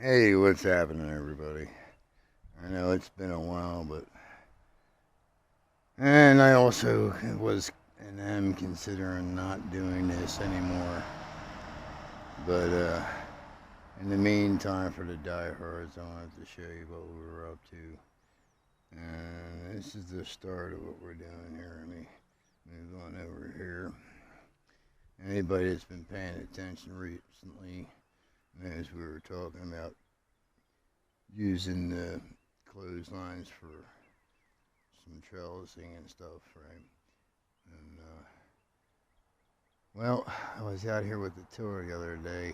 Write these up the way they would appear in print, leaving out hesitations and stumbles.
Hey, what's happening, everybody? I know it's been a while, but and I also was and am considering not doing this anymore. But in the meantime, for the diehards, I wanted to show you what we were up to. And this is the start of what we're doing here. Let me move on over here. Anybody that's been paying attention recently knows we were talking about using the clotheslines for some trellising and stuff, right? And well, I was out here with the tiller the other day.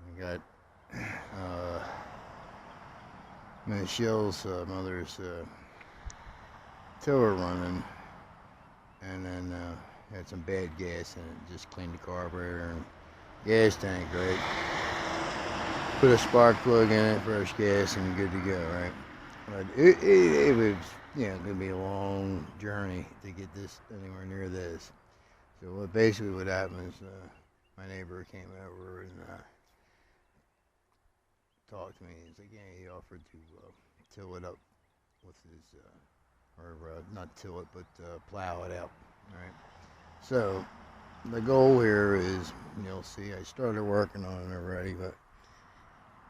I got Michelle's mother's tiller running, and then had some bad gas in it. Just cleaned the carburetor and gas tank, right? Put a spark plug in it, fresh gas, and good to go, right? But it was, going to be a long journey to get this anywhere near this. So what happened is my neighbor came over and talked to me. He's like, yeah, he offered to till it up with his, not till it, but plow it out, right? So the goal here is, you'll see, I started working on it already, but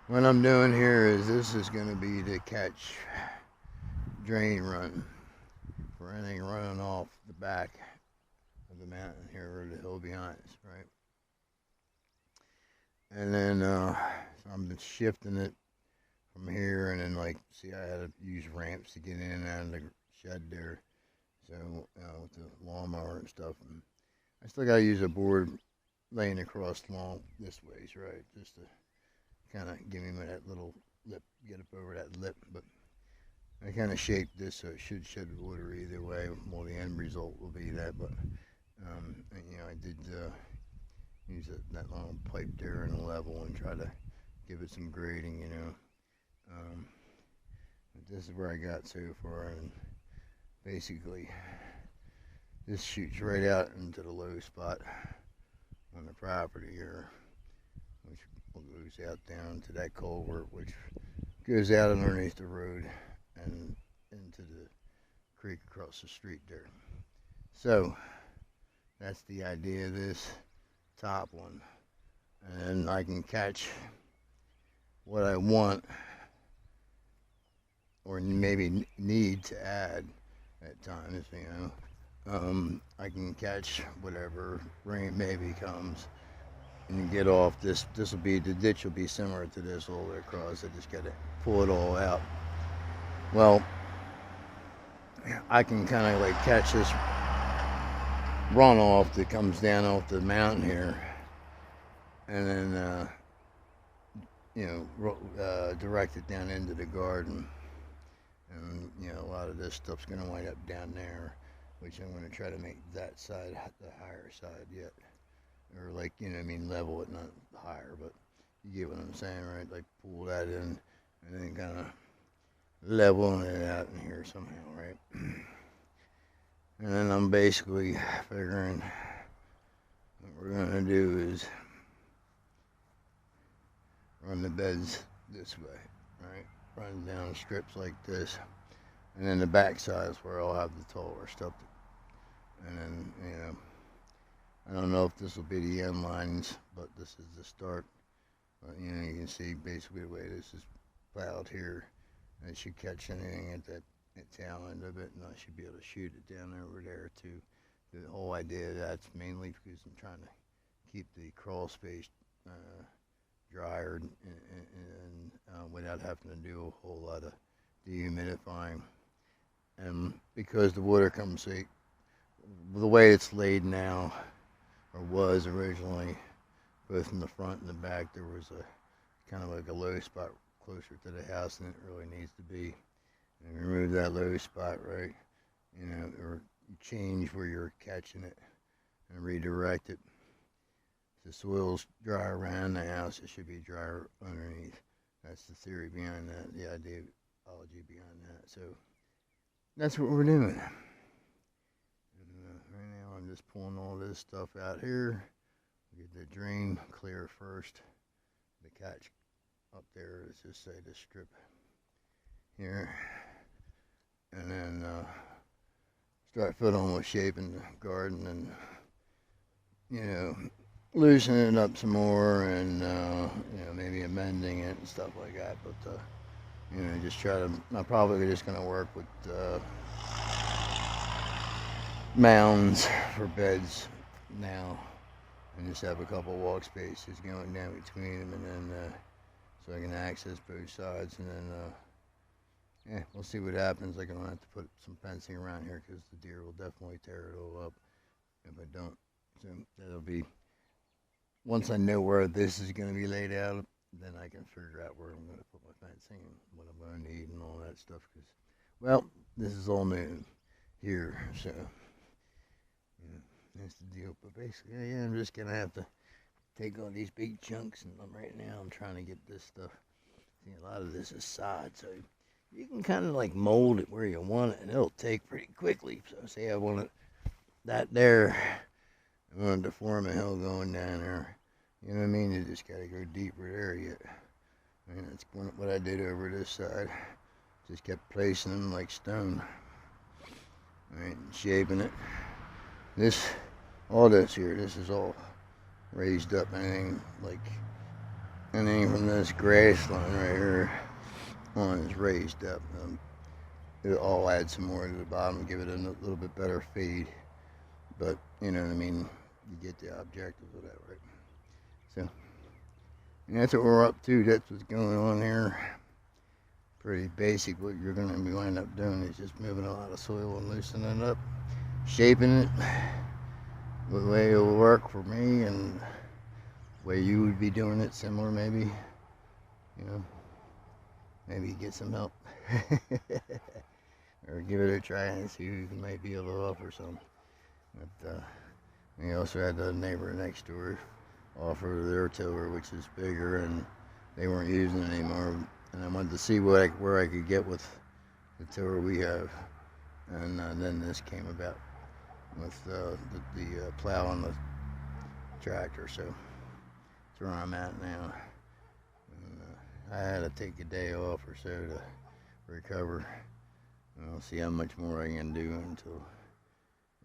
what I'm doing here is this is going to be the catch drain run for anything running off the back of the mountain here or the hill behind us, right? And then so I'm shifting it from here, and then like, see, I had to use ramps to get in and out of the shed there. So with the lawnmower and stuff, and I still gotta use a board laying across long this ways, right? Just to kind of give me that little lip, get up over that lip. But I kind of shaped this so it should shed water either way. Well, the end result will be that, but I did use that long pipe there and a level and try to give it some grading, but this is where I got so far, and basically this shoots right out into the low spot on the property here, which goes out down to that culvert, which goes out underneath the road and into the creek across the street there. So that's the idea of this top one, and I can catch what I want or maybe need to add at times, I can catch whatever rain maybe comes and get off this. This will be, the ditch will be similar to this all the way across. I just got to pull it all out. Well, I can kind of like catch this runoff that comes down off the mountain here, and then direct it down into the garden. And a lot of this stuff's going to wind up down there, which I'm going to try to make that side the higher side yet, or like, level it, not higher, but you get what I'm saying, right? Like pull that in and then kind of leveling it out in here somehow, right? And then I'm basically figuring what we're going to do is run the beds this way, right? Run down strips like this, and then the back side is where I'll have the taller stuff. And then, I don't know if this will be the end lines, but this is the start. But, you can see basically the way this is plowed here. And it should catch anything at that tail end of it, and I should be able to shoot it down over there too. The whole idea of that's mainly because I'm trying to keep the crawl space drier and without having to do a whole lot of dehumidifying. And because the water comes, the way it's laid now, or was originally, both in the front and the back, there was a kind of like a low spot closer to the house than it really needs to be. And remove that low spot, right? Or change where you're catching it and redirect it. The soil's dry around the house, it should be drier underneath. That's the theory behind that, the ideology behind that. So that's what we're doing. And, right now I'm just pulling all this stuff out here. Get the drain clear first, the catch up there. Let's just say this strip here, and then start fiddling with shaping the garden and loosening it up some more and maybe amending it and stuff like that. But just try to. I'm probably just gonna work with mounds for beds now, and just have a couple walk spaces going down between them, and then so I can access both sides, and then we'll see what happens. I'm gonna have to put some fencing around here because the deer will definitely tear it all up if I don't. So that'll be once I know where this is gonna be laid out, then I can figure out where I'm gonna put my fencing and what I'm gonna need and all that stuff. Because, well, this is all new here, so. That's the deal. But basically, I'm just gonna have to take all these big chunks, and right now I'm trying to get this stuff. See, a lot of this is sod, so you can kind of like mold it where you want it, and it'll take pretty quickly. So, say I want that there, I want to form a hill going down there. You know what I mean? You just gotta go deeper there yet. And that's what I did over this side. Just kept placing them like stone. Alright, shaping it. All this here, this is all raised up. Anything from this grass line right here on is raised up. It'll all add some more to the bottom, give it a little bit better fade. But, you know what I mean? You get the objective of that, right? So, and that's what we're up to. That's what's going on here. Pretty basic. What you're going to be wind up doing is just moving a lot of soil and loosening it up, shaping it the way it will work for me and the way you would be doing it, similar maybe. Maybe get some help or give it a try and see who might be able to offer some. But we also had the neighbor next door offer their tiller, which is bigger, and they weren't using it anymore. And I wanted to see where I could get with the tiller we have, and then this came about with the plow on the tractor. So that's where I'm at now. And, I had to take a day off or so to recover. And I'll see how much more I can do until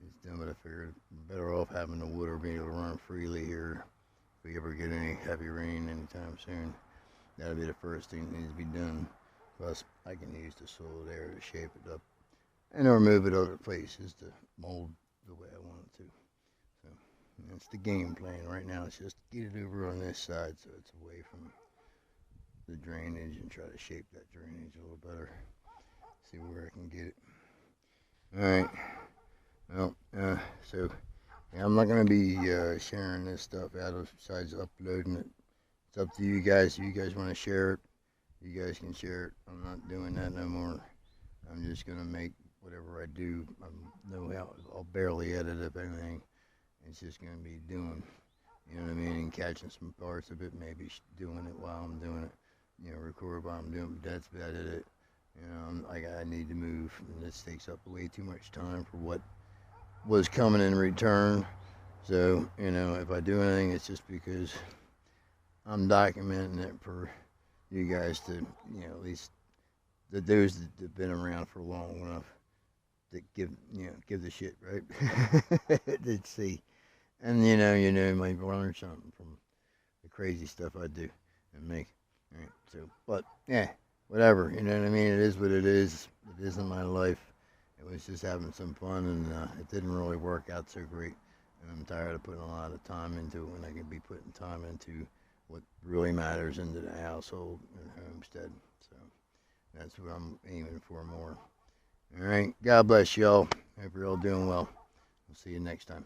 it's done. But I figured better off having the water be able to run freely here. If we ever get any heavy rain anytime soon, that'll be the first thing that needs to be done. Plus, I can use the soil there to shape it up and or move it other places to mold the way I want it to. So that's the game plan right now. It's just get it over on this side so it's away from the drainage and try to shape that drainage a little better. See where I can get it. Alright. Well, so yeah, I'm not going to be sharing this stuff out besides uploading it. It's up to you guys. If you guys want to share it, you guys can share it. I'm not doing that no more. I'm just going to make whatever I do. I'll barely edit up anything. It's just going to be doing, you know what I mean, and catching some parts of it, maybe doing it while I'm doing it, record while I'm doing it. That's about it. I need to move, and this takes up way too much time for what was coming in return. So, if I do anything, it's just because I'm documenting it for you guys to, at least those that have been around for long enough to give the shit, right? Let's see. And, you might learn something from the crazy stuff I do and make. Right? So, but, yeah, whatever, you know what I mean? It is what it is. It isn't my life. It was just having some fun, and it didn't really work out so great. And I'm tired of putting a lot of time into it when I can be putting time into what really matters into the household and homestead. So that's what I'm aiming for more. All right. God bless y'all. Hope you're all doing well. We'll see you next time.